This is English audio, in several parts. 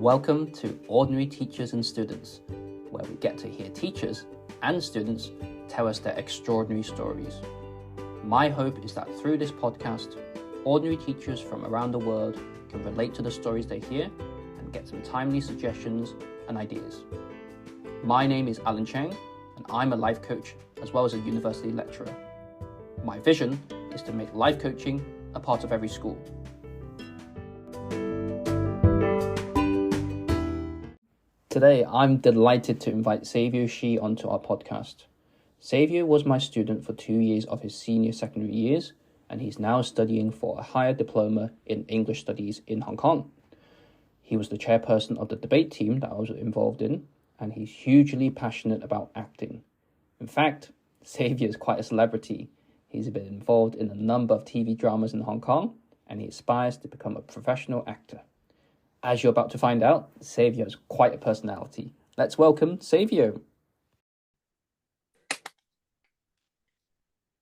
Welcome to Ordinary Teachers and Students, where we get to hear teachers and students tell us their extraordinary stories. My hope is that through this podcast, ordinary teachers from around the world can relate to the stories they hear and get some timely suggestions and ideas. My name is Alan Cheng, and I'm a life coach as well as a university lecturer. My vision is to make life coaching a part of every school. Today, I'm delighted to invite Savio Shi onto our podcast. Savio was my student for 2 years of his senior secondary years, and he's now studying for a higher diploma in English studies in Hong Kong. He was the chairperson of the debate team that I was involved in, and he's hugely passionate about acting. In fact, Savio is quite a celebrity. He's been involved in a number of TV dramas in Hong Kong, and he aspires to become a professional actor. As you're about to find out, Savio is quite a personality. Let's welcome Savio.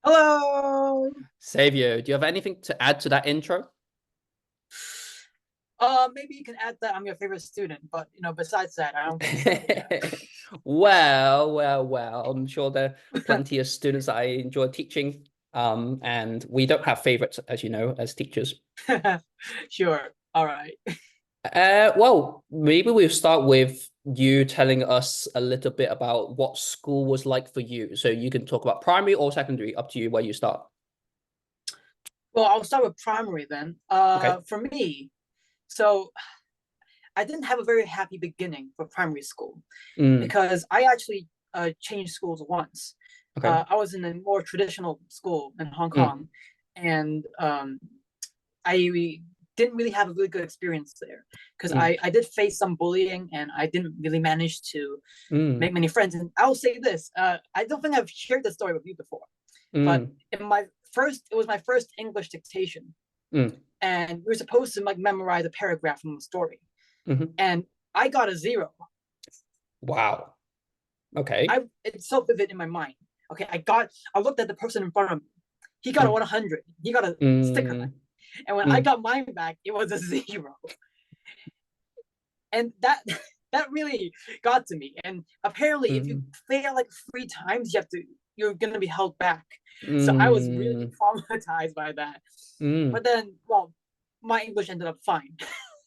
Hello. Savio, do you have anything to add to that intro? Maybe you can add that I'm your favorite student, but besides that, I don't think so. Well, I'm sure there are plenty of students that I enjoy teaching. And we don't have favorites, as you know, as teachers. Sure. All right. Well, maybe we'll start with you telling us a little bit about what school was like for you. So you can talk about primary or secondary, up to you where you start. Well, I'll start with primary then. Okay. For me, so I didn't have a very happy beginning for primary school because I actually changed schools once. Okay. I was in a more traditional school in Hong Kong, and I didn't really have a really good experience there because I did face some bullying and I didn't really manage to make many friends. And I'll say this, I don't think I've shared this story with you before, but it was my first English dictation, and we were supposed to memorize a paragraph from the story, and I got a 0. Wow. Okay. It's so vivid in my mind. Okay, I looked at the person in front of me. He got a 100. He got a sticker. And when I got mine back, it was a 0. And that really got to me. And apparently, if you fail like 3 times, you're gonna be held back. So I was really traumatized by that. But then, well, my English ended up fine.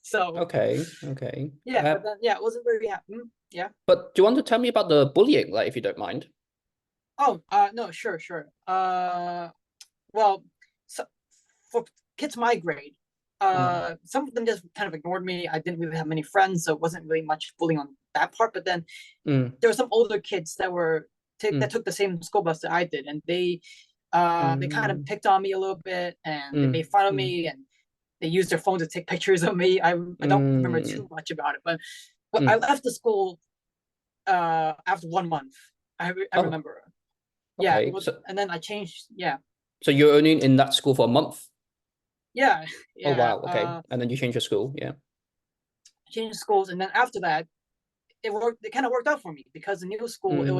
So okay. Yeah, but then it wasn't very happy. Yeah. But do you want to tell me about the bullying, like, if you don't mind? Oh, no, sure. Well, so for kids my grade, some of them just kind of ignored me. I didn't really have many friends, so it wasn't really much bullying on that part. But then there were some older kids that that took the same school bus that I did, and they kind of picked on me a little bit, and they made fun of me, and they used their phone to take pictures of me. I don't remember too much about it, but I left the school after 1 month. I remember. Okay. Yeah, and then I changed. Yeah. So you're only in that school for a month? Yeah. Oh, wow. Okay. And then you changed your school. Yeah. Changed schools, and then after that, it kind of worked out for me because the new school it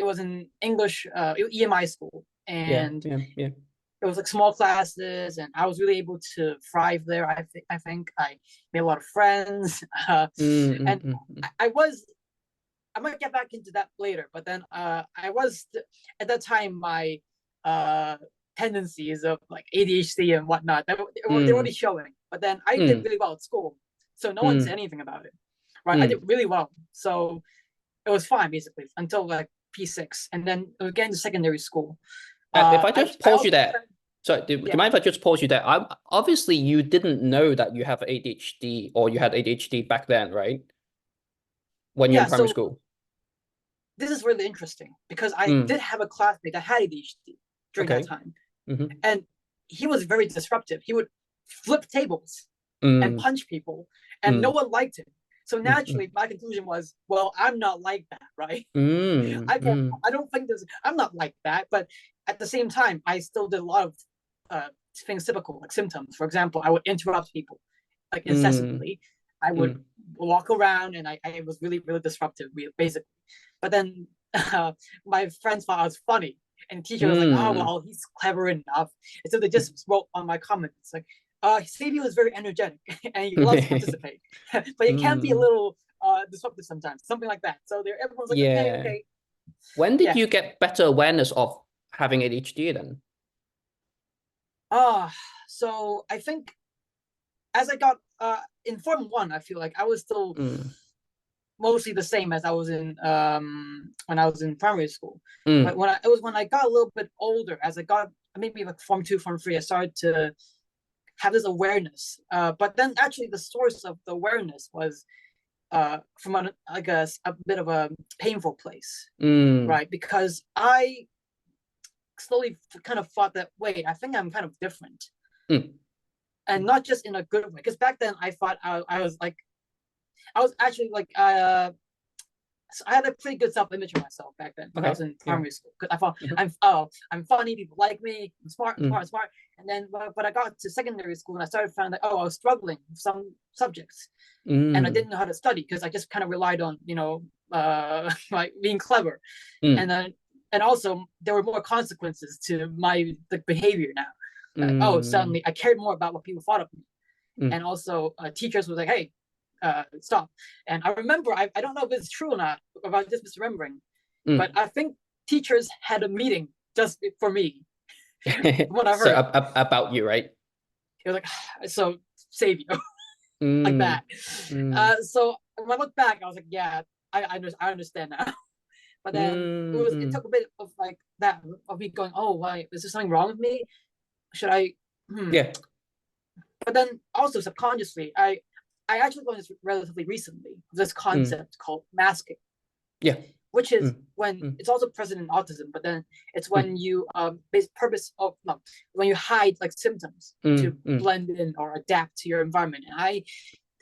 was an English EMI school, and it was like small classes, and I was really able to thrive there. I think I made a lot of friends, and I might get back into that later, but then I was at that time my tendencies of like ADHD and whatnot they were already showing, but then I did really well at school, so no one said anything about it, right? I did really well, so it was fine basically until like P6, and then again to secondary school. If I just pause you there, sorry, do you mind if I just pause you there? Obviously you didn't know that you have ADHD or you had ADHD back then, right? When you're in primary school. This is really interesting because I did have a classmate that had ADHD during that time. And he was very disruptive. He would flip tables and punch people, and no one liked him. So naturally, my conclusion was, well, I'm not like that, right? I don't think I'm not like that, but at the same time, I still did a lot of things typical, like symptoms. For example, I would interrupt people like incessantly. I would walk around, and I was really, really disruptive, basically. But then my friends thought I was funny, and the teacher was like, "Oh well, he's clever enough." And so they just wrote on my comments like, Savio is very energetic and he loves to participate, but he can be a little disruptive sometimes, something like that. So there, everyone's like, okay. When did you get better awareness of having ADHD then? So I think as I got in Form 1, I feel like I was still mostly the same as I was in when I was in primary school. But when I got a little bit older, as I got maybe like Form 2, Form 3, I started to have this awareness. But then actually the source of the awareness was from a bit of a painful place, right? Because I slowly kind of thought that, wait, I think I'm kind of different. And not just in a good way. Because back then I thought I was actually like, so I had a pretty good self-image of myself back then when I was in primary school. Because I thought, I'm funny, people like me, I'm smart. And then, but I got to secondary school and I started finding that, I was struggling with some subjects. And I didn't know how to study because I just kind of relied on, like being clever. And also there were more consequences to my behavior now. Suddenly I cared more about what people thought of me. And also teachers was like, hey, stop. And I remember, I don't know if it's true or not about just misremembering, but I think teachers had a meeting just for me. What I heard. So about you, right? He was like, so Savio. Like that. So when I look back, I was like, yeah, I understand now. But then it took a bit of like that of me going, oh, why is there something wrong with me? Should I? Yeah. But then also subconsciously, I actually learned this relatively recently, this concept called masking. Yeah. Which is when it's also present in autism, but then it's when you when you hide like symptoms to blend in or adapt to your environment. And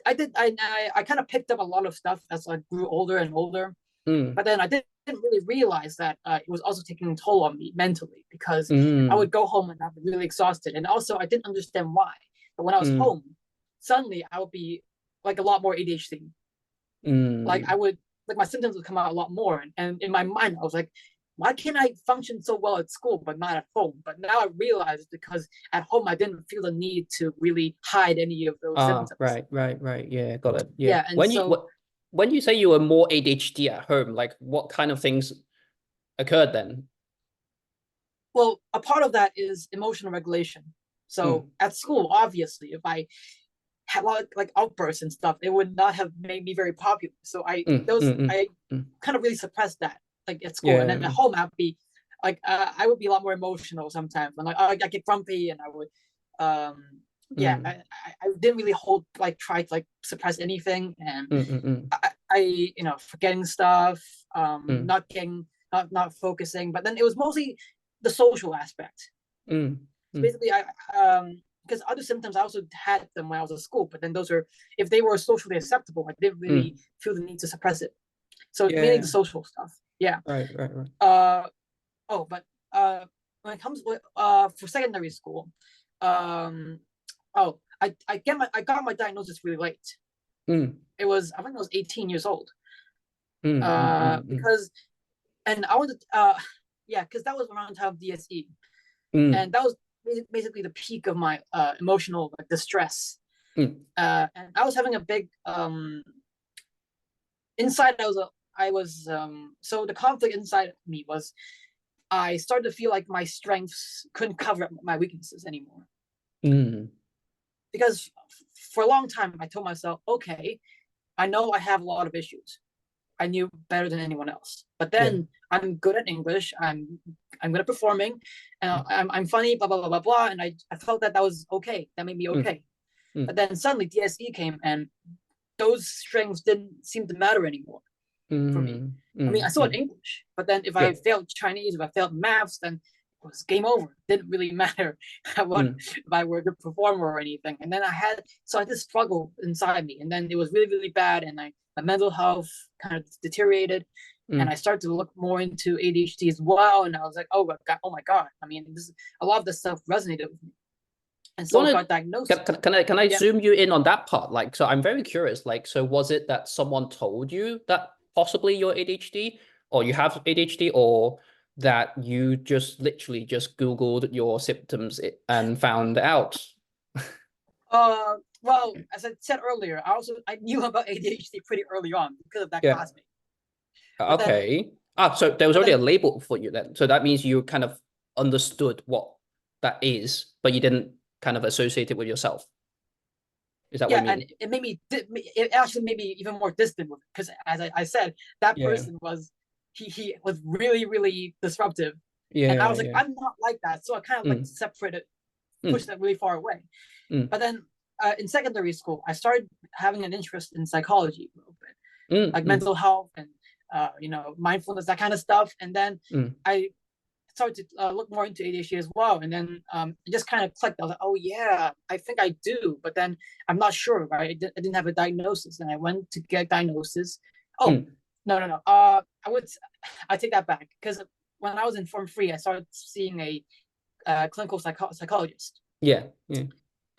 I kind of picked up a lot of stuff as I grew older and older, but then I didn't really realize that it was also taking a toll on me mentally, because I would go home and I'd be really exhausted, and also I didn't understand why. But when I was home, suddenly I would be like a lot more ADHD. Like my symptoms would come out a lot more, and in my mind I was like, why can't I function so well at school but not at home? But now I realize it's because at home I didn't feel the need to really hide any of those symptoms. Right. Yeah, got it. Yeah. And when you say you were more ADHD at home, like what kind of things occurred then? Well, a part of that is emotional regulation. So at school, obviously, if I had a lot of like outbursts and stuff, it would not have made me very popular. So I kind of really suppressed that, like at school. And then at home I'd be like I would be a lot more emotional sometimes. And like I get grumpy, and I would I didn't really try to like suppress anything, and I forgetting stuff, not focusing. But then it was mostly the social aspect. So basically because other symptoms I also had them when I was at school, but then those are, if they were socially acceptable, I didn't really feel the need to suppress it. So it's mainly the social stuff. Yeah. Right. But when it comes with for secondary school, I got my diagnosis really late. It was, I think I was 18 years old. Because, and I wanted because that was around the time of DSE. And that was basically the peak of my emotional distress. And I was having a big inside. So the conflict inside me was, I started to feel like my strengths couldn't cover up my weaknesses anymore. Because for a long time I told myself, okay, I know I have a lot of issues. I knew better than anyone else. But then I'm good at English. I'm good at performing. I'm funny. Blah blah blah blah blah. And I felt that was okay. That made me okay. But then suddenly DSE came, and those strengths didn't seem to matter anymore for me. I mean, I still had English, but then if I failed Chinese, if I failed maths, then it was game over. It didn't really matter if I were a good performer or anything. And then I had this struggle inside me, and then it was really really bad, and my mental health kind of deteriorated, and I started to look more into ADHD as well. And I was like, oh my god! I mean, a lot of this stuff resonated with me, and so I got diagnosed. Can I zoom you in on that part? Like, so I'm very curious. Like, so was it that someone told you that possibly you're ADHD, or you have ADHD, or that you just literally just Googled your symptoms and found out? Well, as I said earlier, I knew about ADHD pretty early on because of that classmate. Okay. So there was already a label for you then. So that means you kind of understood what that is, but you didn't kind of associate it with yourself. Is that what you mean? And it actually made me even more distant with it, because as I said, that person was he was really, really disruptive. And I was like, I'm not like that. So I kind of like separated, pushed that really far away. But then in secondary school, I started having an interest in psychology a little bit, like mental health and mindfulness, that kind of stuff. And then I started to look more into ADHD as well. And then it just kind of clicked. I was like, oh yeah, I think I do. But then I'm not sure, right? I didn't have a diagnosis. And I went to get diagnosis. Oh, no. I take that back. Because when I was in Form 3, I started seeing a clinical psychologist. Yeah.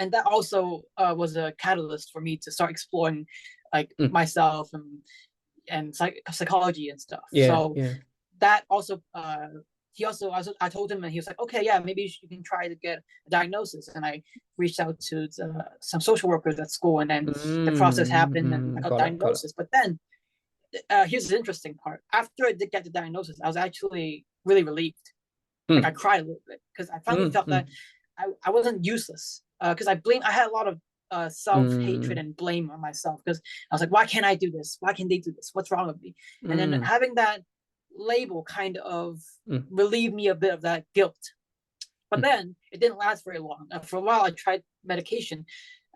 And that also was a catalyst for me to start exploring like myself and psychology and stuff. That also I told him, and he was like, okay, yeah, maybe you can try to get a diagnosis. And I reached out to some social workers at school, and then the process happened, and I got diagnosis. But then here's the interesting part. After I did get the diagnosis, I was actually really relieved. Like I cried a little bit, because I finally felt that I wasn't useless. Because I had a lot of self-hatred and blame on myself, because I was like, why can't I do this? Why can't they do this? What's wrong with me? And then having that label kind of relieved me a bit of that guilt. But then it didn't last very long. For a while I tried medication,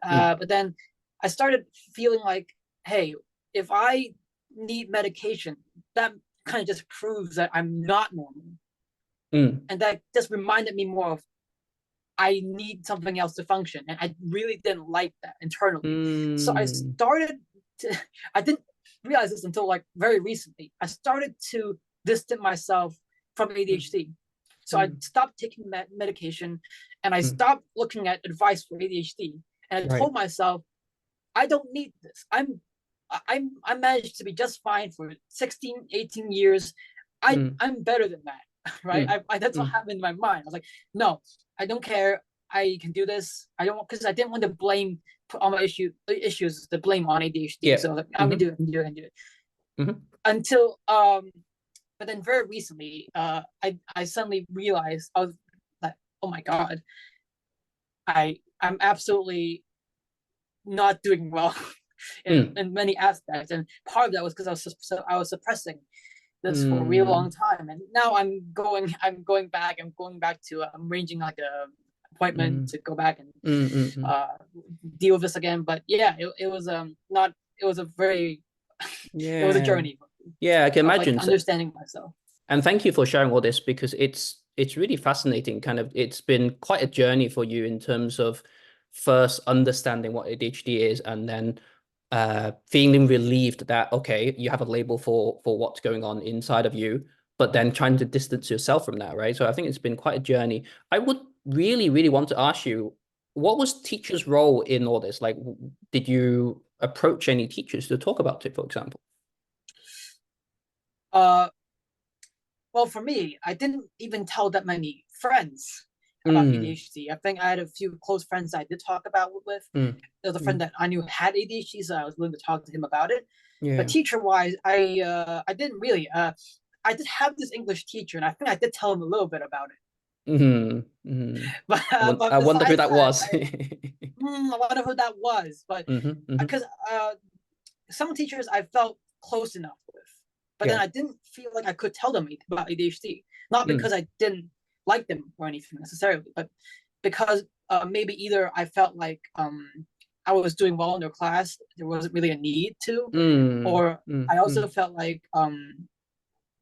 but then I started feeling like, hey, if I need medication, that kind of just proves that I'm not normal. And that just reminded me more of, I need something else to function. And I really didn't like that internally. So I didn't realize this until like very recently. I started to distance myself from ADHD. So I stopped taking that medication, and I stopped looking at advice for ADHD. And I told myself, I don't need this. I managed to be just fine for 16, 18 years. I'm better than that. Right? That's what happened in my mind. I was like, no, I don't care. I can do this. I don't, because I didn't want to put all my issues to blame on ADHD. So I was like, I'm gonna do it. Until but then very recently, I suddenly realized, I was like, oh my God, I'm absolutely not doing well in many aspects. And part of that was because I was suppressing this for a real long time. And now I'm going back to arranging like a appointment to go back and deal with this again. But yeah, it was it was a very it was a journey. I can imagine, like, understanding myself. And thank you for sharing all this, because it's really fascinating. Kind of, it's been quite a journey for you in terms of first understanding what ADHD is, and then feeling relieved that, okay, you have a label for what's going on inside of you, but then trying to distance yourself from that, right? So I think it's been quite a journey. I would really, really want to ask you, what was teachers' role in all this? Like, did you approach any teachers to talk about it, for example? Well, for me, I didn't even tell that many friends about ADHD. I think I had a few close friends I did talk about with. There was a friend that I knew had ADHD, so I was willing to talk to him about it. But teacher-wise, I didn't really. I did have this English teacher, and I think I did tell him a little bit about it. But I wonder who that was. I wonder who that was. But because some teachers I felt close enough with. But then I didn't feel like I could tell them about ADHD. Not because I didn't like them or anything necessarily, but because maybe either I felt like I was doing well in their class, there wasn't really a need to, or I also felt like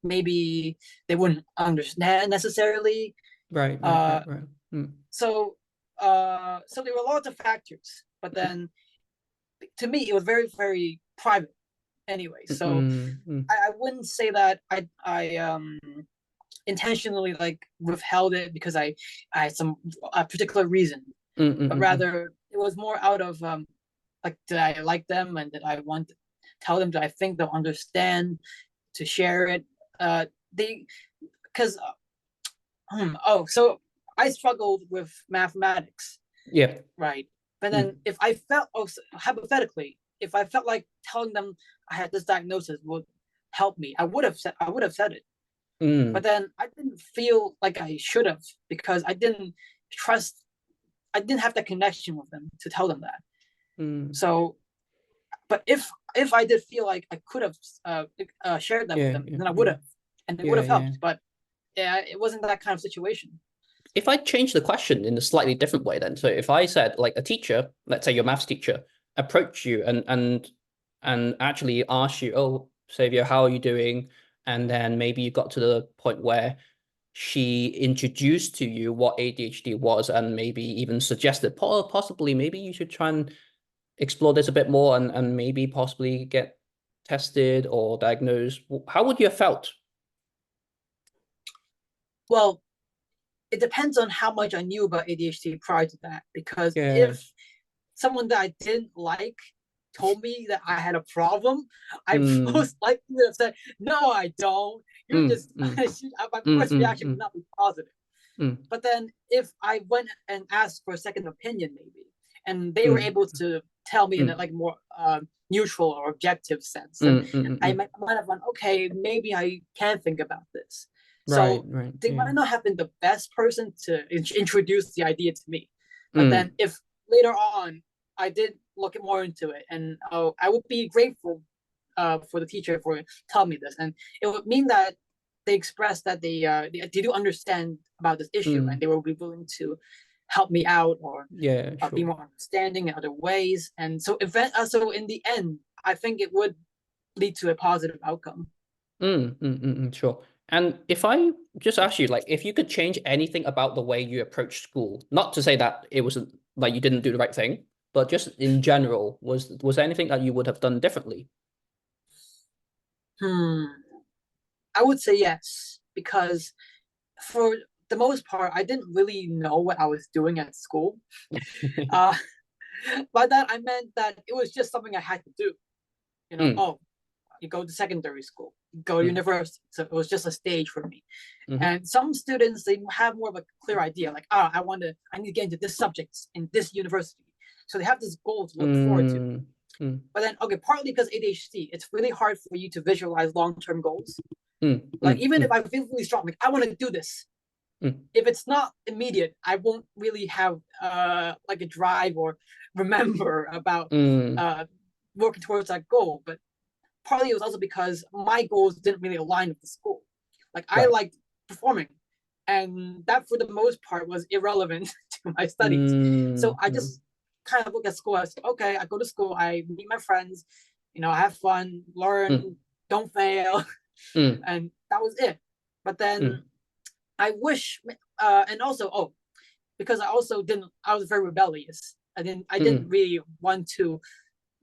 maybe they wouldn't understand necessarily. Right. So there were lots of factors, but then to me it was very, very private. Anyway, so I wouldn't say that I intentionally like withheld it because I had a particular reason, but rather it was more out of like, did I like them, and did I want to tell them, do I think they'll understand, to share it? Because so I struggled with mathematics. Yeah. Right. But then if I felt, hypothetically, if I felt like telling them I had this diagnosis would help me, I would have said it. But then I didn't feel like I should have, because I didn't have that connection with them to tell them that. So, but if I did feel like I could have shared that with them, then I would have, and it would have helped. But yeah, it wasn't that kind of situation. If I change the question in a slightly different way, then, so if I said, like, a teacher, let's say your maths teacher, approach you and actually ask you, oh, Savio, how are you doing? And then maybe you got to the point where she introduced to you what ADHD was, and maybe even suggested possibly maybe you should try and explore this a bit more, and maybe possibly get tested or diagnosed. How would you have felt? Well, it depends on how much I knew about ADHD prior to that, because if someone that I didn't like told me that I had a problem, I most likely would have said, no, I don't. You're just, my first reaction would not be positive. But then if I went and asked for a second opinion, maybe, and they were able to tell me in a like more neutral or objective sense, then I might have gone, okay, maybe I can think about this. So they might not have been the best person to introduce the idea to me. But then if later on I did look more into it, and I would be grateful for the teacher for telling me this. And it would mean that they expressed that they do understand about this issue, and they will be willing to help me out, or be more understanding in other ways. And so so in the end, I think it would lead to a positive outcome. Sure. And if I just ask you, like, if you could change anything about the way you approach school, not to say that it wasn't like you didn't do the right thing, but just in general, was there anything that you would have done differently? I would say yes, because for the most part, I didn't really know what I was doing at school. By that, I meant that it was just something I had to do. You know, oh, you go to secondary school, you go to university. So it was just a stage for me. And some students, they have more of a clear idea, like, I need to get into this subject in this university. So they have this goal to look forward to. But then, okay, partly because ADHD, it's really hard for you to visualize long-term goals. Like, even if I feel really strong, like, I want to do this. If it's not immediate, I won't really have like a drive or remember about working towards that goal. But partly it was also because my goals didn't really align with the school. Like, I liked performing, and that for the most part was irrelevant to my studies. So I just kind of look at school as, okay, I go to school, I meet my friends, you know, I have fun, learn, don't fail. And that was it. But then I wish, and also, because I was very rebellious. I didn't really want to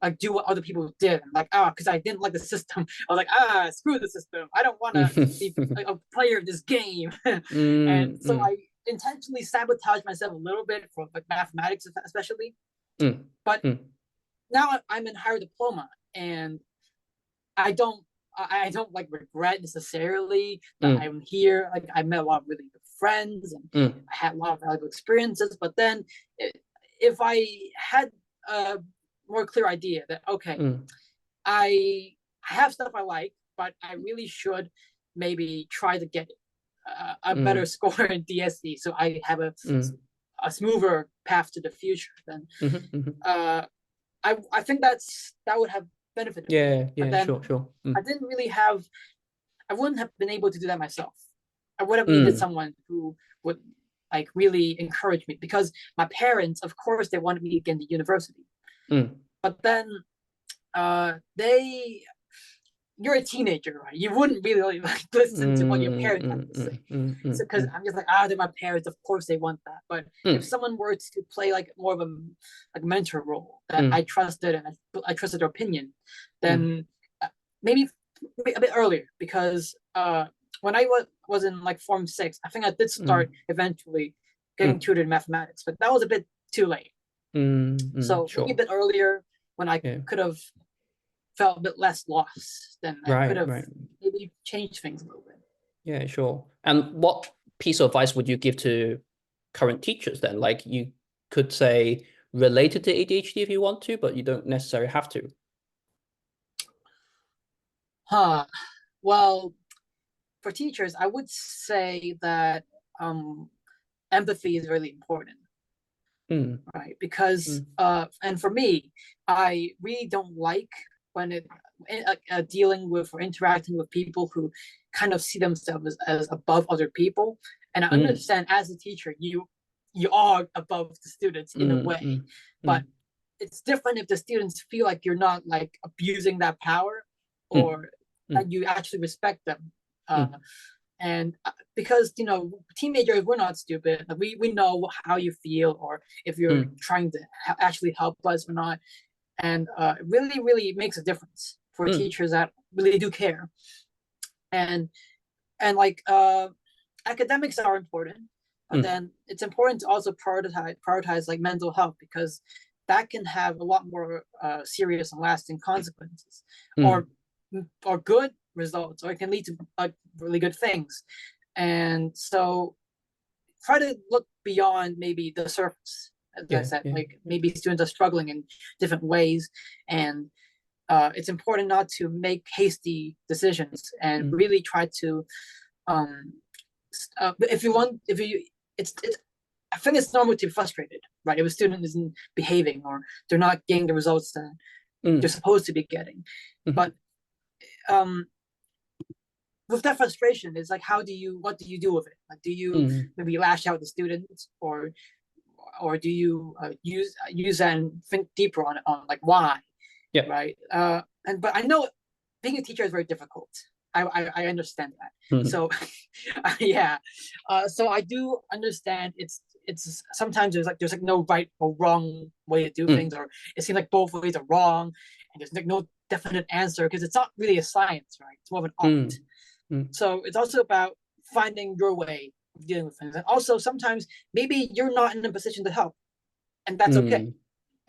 like do what other people did. Like, because I didn't like the system. I was like, screw the system. I don't want to be like, a player of this game. And so I intentionally sabotaged myself a little bit for like mathematics, especially. But now I'm in higher diploma, and I don't like regret necessarily that I'm here. Like, I met a lot of really good friends, and I had a lot of valuable experiences. But then if I had a more clear idea that, okay, I have stuff I like, but I really should maybe try to get a better score in DSE, so I have a smoother path to the future, then I think that would have benefited me. But then, sure. I wouldn't have been able to do that myself. I would have needed someone who would like really encourage me, because my parents, of course, they wanted me to get into university. But then you're a teenager, right? You wouldn't really like listen to what your parents have to say. So, because I'm just like, they're my parents, of course they want that. But if someone were to play like more of a like mentor role that I trusted, and I trusted their opinion, then maybe a bit earlier, because when I was in like Form 6, I think I did start eventually getting tutored in mathematics, but that was a bit too late. So maybe a bit earlier, when I could have felt a bit less lost, then I could have maybe changed things a little bit. Yeah, sure. And what piece of advice would you give to current teachers then? Like, you could say, related to ADHD if you want to, but you don't necessarily have to. Well, for teachers, I would say that empathy is really important. Right, because and for me, I really don't like when dealing with or interacting with people who kind of see themselves as above other people. And I understand as a teacher, you are above the students in a way, but it's different if the students feel like you're not like abusing that power, or that you actually respect them. And because, you know, teenagers, we're not stupid. We know how you feel, or if you're trying to actually help us or not. And it really, really makes a difference for teachers that really do care. And like academics are important, but then it's important to also prioritize like mental health, because that can have a lot more serious and lasting consequences, or good results, or it can lead to like really good things. And so try to look beyond maybe the surface, as I said. Like maybe students are struggling in different ways, and it's important not to make hasty decisions, and really try to it's I think it's normal to be frustrated, right? If a student isn't behaving, or they're not getting the results that they're supposed to be getting. But with that frustration, it's like, what do you do with it? Like, do you maybe lash out at the students, or do you use that and think deeper on like why? Right. But I know being a teacher is very difficult. I understand that. So so I do understand it's sometimes there's like no right or wrong way to do things, or it seems like both ways are wrong, and there's like no definite answer, because it's not really a science, right? It's more of an art. So it's also about finding your way of dealing with things. And also sometimes maybe you're not in a position to help, and that's okay.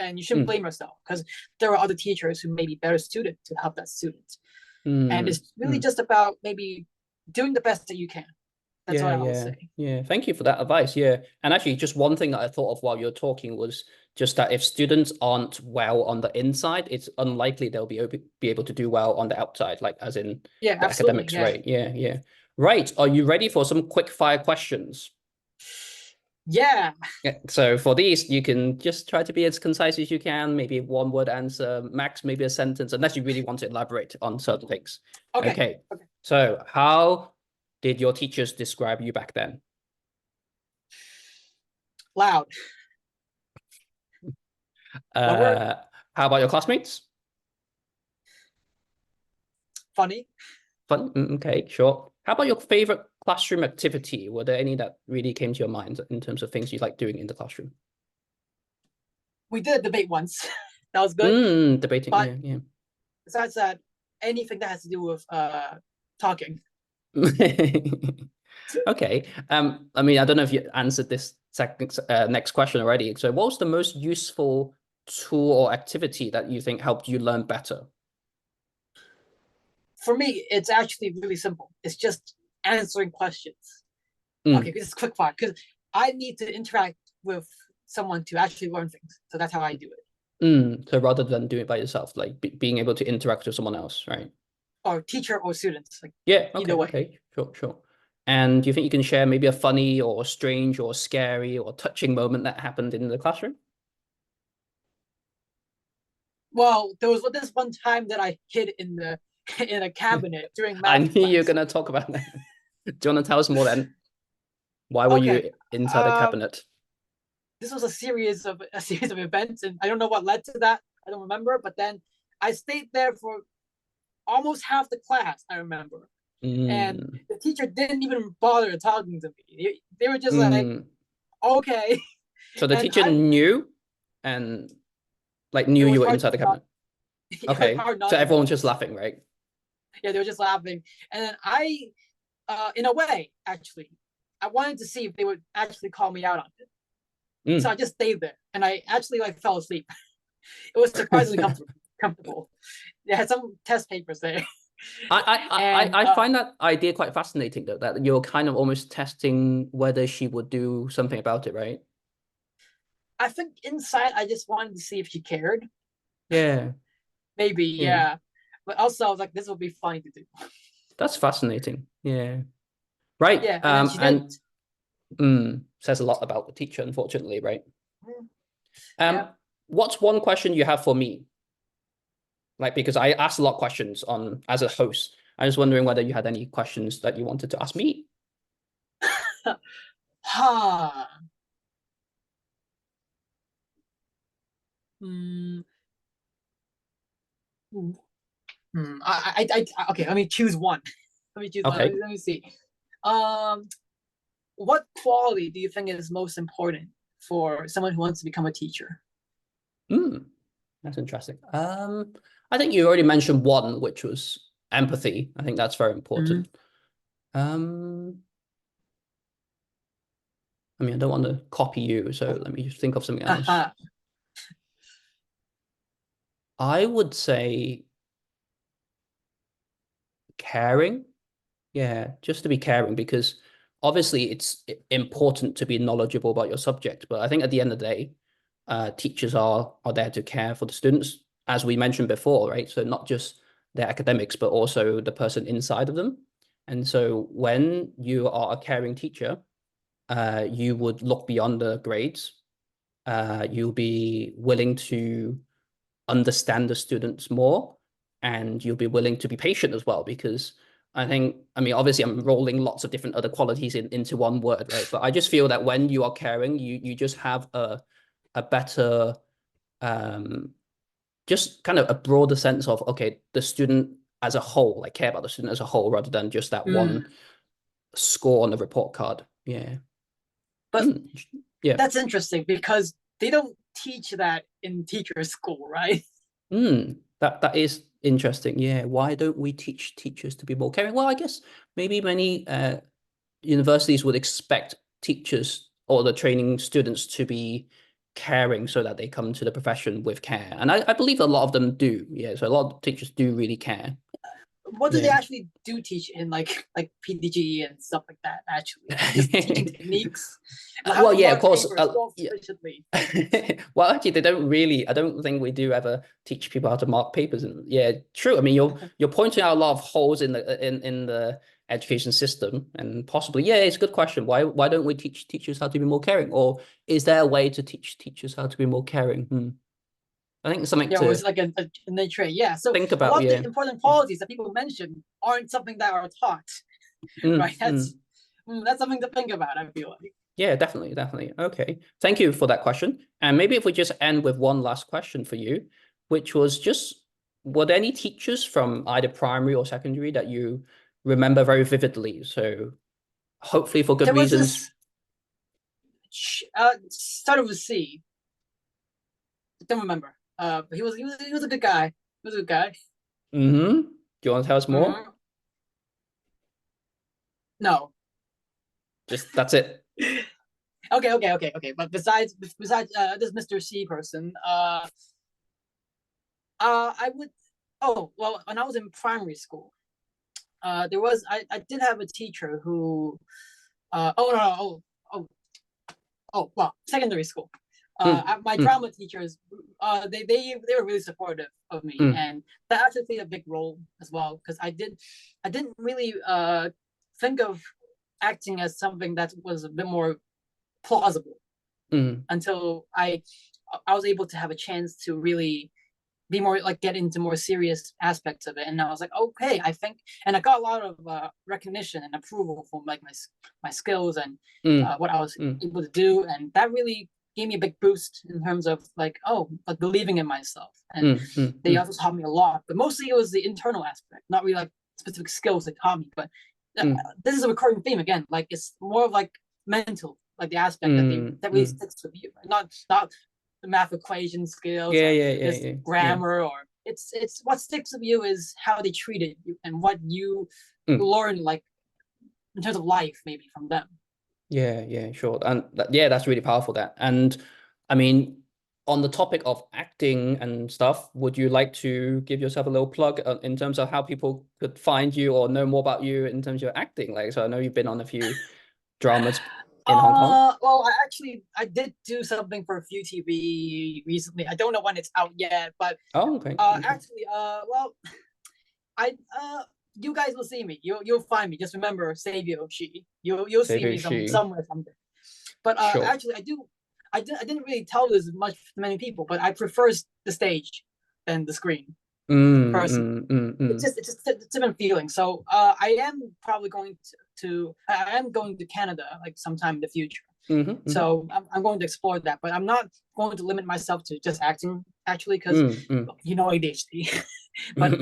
And you shouldn't blame yourself, because there are other teachers who may be better suited to help that student. And it's really just about maybe doing the best that you can. That's what I would say. Yeah, thank you for that advice. Yeah. And actually, just one thing that I thought of while you're talking was just that if students aren't well on the inside, it's unlikely they'll be able to do well on the outside, like as in the academics, right? Yeah. Right. Are you ready for some quick fire questions? Yeah. So for these, you can just try to be as concise as you can, maybe one word answer, max maybe a sentence, unless you really want to elaborate on certain things. Okay. So how did your teachers describe you back then? Loud. How about your classmates? Funny. Fun. Okay, sure. How about your favorite classroom activity? Were there any that really came to your mind in terms of things you like doing in the classroom? We did a debate once. That was good. Debating, but yeah. Besides that, anything that has to do with talking. Okay. I mean, I don't know if you answered this next question already. So what was the most useful tool or activity that you think helped you learn better? For me, it's actually really simple. It's just answering questions. Okay, it's quick fire, because I need to interact with someone to actually learn things. So that's how I do it. So rather than doing it by yourself, like being able to interact with someone else, right? Or teacher or students. Like, either way. Okay, sure. And do you think you can share maybe a funny or strange or scary or touching moment that happened in the classroom? Well, there was this one time that I hid in a cabinet during math I knew class. you were going to talk about that. Do you want to tell us more then? Why were you inside a cabinet? This was a series of events, and I don't know what led to that. I don't remember, but then I stayed there for almost half the class, I remember. And the teacher didn't even bother talking to me. They were just like, okay. So the teacher knew and knew you were inside the cabinet. Okay. So everyone's just laughing, right? Yeah, they were just laughing. And then I, in a way, actually, I wanted to see if they would actually call me out on it. So I just stayed there, and I actually fell asleep. It was surprisingly comfortable. They had some test papers there. I find that idea quite fascinating, though, that you're kind of almost testing whether she would do something about it, right? I think inside I just wanted to see if she cared. Yeah. Maybe, yeah. But also I was like, this would be funny to do. That's fascinating. Yeah. Right. Yeah, and then she and says a lot about the teacher, unfortunately, right? Yeah. What's one question you have for me? Like, because I asked a lot of questions on as a host. I was wondering whether you had any questions that you wanted to ask me. Ha. Hmm. Okay. Let me choose one. Let me choose one. Okay. Let me see. Um, what quality do you think is most important for someone who wants to become a teacher? That's interesting. I think you already mentioned one, which was empathy. I think that's very important. Um, I mean, I don't want to copy you, so let me just think of something else. I would say caring. Yeah, just to be caring, because obviously it's important to be knowledgeable about your subject. But I think at the end of the day, teachers are there to care for the students, as we mentioned before, right? So not just their academics, but also the person inside of them. And so when you are a caring teacher, you would look beyond the grades. You'll be willing to understand the students more, and you'll be willing to be patient as well, because I mean, obviously I'm rolling lots of different other qualities into one word, right? But I just feel that when you are caring, you just have a better just kind of a broader sense of, okay, the student as a whole, like care about the student as a whole rather than just that one score on the report card. Yeah. But Yeah. that's interesting because they don't teach that in teacher school, right? That is interesting. Yeah. Why don't we teach teachers to be more caring? Well, I guess maybe many universities would expect teachers or the training students to be caring so that they come to the profession with care. And I believe a lot of them do. Yeah. So a lot of teachers do really care. What do they Yeah. actually do teach in like PDG and stuff like that? Actually, like just teaching techniques, like how Well, to yeah, of mark course. papers more Yeah. efficiently. Well, actually, they don't really. I don't think we do ever teach people how to mark papers. And yeah, true. I mean, you're pointing out a lot of holes in the education system, and possibly, yeah, it's a good question. Why don't we teach teachers how to be more caring, or is there a way to teach teachers how to be more caring? I think it's something Yeah, or it's to like a innate trait. Yeah, so think a about. lot of Yeah. the important qualities that people mention aren't something that are taught, right? That's something to think about. I feel like. Yeah, definitely, definitely. Okay. Thank you for that question. And maybe if we just end with one last question for you, which was just, were there any teachers from either primary or secondary that you remember very vividly? So hopefully for good There was reasons. this started with C. I don't remember. But he was a good guy. He was a good guy. Mm-hmm. Do you want to tell us more? No. Just that's it. Okay. But besides this Mr. C person, I would. Oh well, when I was in primary school, I did have a teacher who. Oh no, well, secondary school. My Mm, drama teachers, they were really supportive of me, mm, and that actually played a big role as well because I didn't really think of acting as something that was a bit more plausible until I was able to have a chance to really be more like get into more serious aspects of it, and I was like, okay, I think, and I got a lot of recognition and approval from like my skills and what I was able to do, and that really gave me a big boost in terms of like, oh, like believing in myself, and they also taught me a lot, but mostly it was the internal aspect, not really like specific skills they taught me, but this is a recurring theme again, like it's more of like mental, like the aspect that really sticks with you, right? Not the math equation skills or this grammar or it's what sticks with you is how they treated you and what you learn like in terms of life maybe from them. Yeah, sure. And that's really powerful that. And I mean, on the topic of acting and stuff, would you like to give yourself a little plug in terms of how people could find you or know more about you in terms of your acting? Like, so I know you've been on a few dramas. in Hong Kong? Well, I did do something for TV recently. I don't know when it's out yet, but Okay. actually, well, I you guys will see me. You'll find me. Just remember Savio Shi. You'll see Savio me Shi. somewhere someday. But Sure. actually, I didn't really tell this much to many people, but I prefer the stage than the screen. It's just a different feeling. So I am probably going I am going to Canada like sometime in the future. So I'm going to explore that, but I'm not going to limit myself to just acting actually, because ADHD. But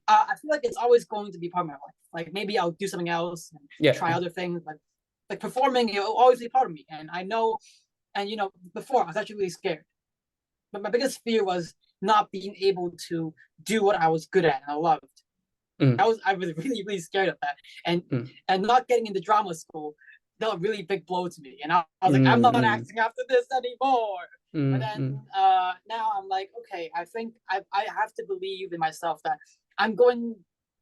I feel like it's always going to be part of my life. Like maybe I'll do something else and try other things, but like performing, it will always be part of me. And I know, and before I was actually really scared. But my biggest fear was not being able to do what I was good at and I loved. I was really, really scared of that. And not getting into drama school, that was a really big blow to me. And I was like, I'm not acting after this anymore. But then now I'm like, okay, I think I have to believe in myself that I'm going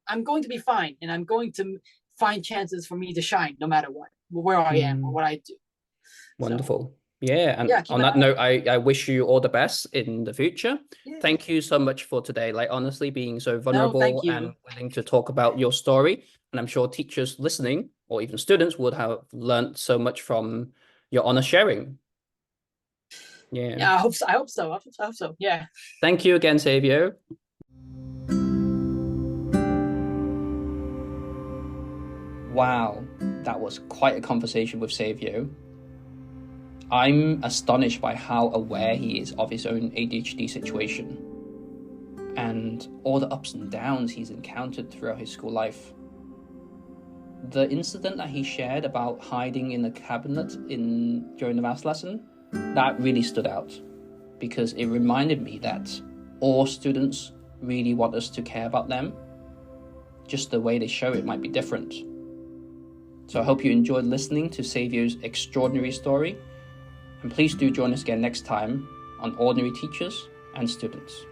to be fine, and I'm going to find chances for me to shine no matter what, where I am or what I do. Wonderful. So, yeah, and on that note, I wish you all the best in the future. Thank you so much for today. Like, honestly, being so vulnerable and willing to talk about your story. And I'm sure teachers listening or even students would have learned so much from your honest sharing. Yeah, I hope so. Yeah. Thank you again, Savio. Wow, that was quite a conversation with Savio. I'm astonished by how aware he is of his own ADHD situation and all the ups and downs he's encountered throughout his school life. The incident that he shared about hiding in a cabinet during the maths lesson, that really stood out because it reminded me that all students really want us to care about them. Just the way they show it might be different. So I hope you enjoyed listening to Savio's extraordinary story. And please do join us again next time on Ordinary Teachers and Students.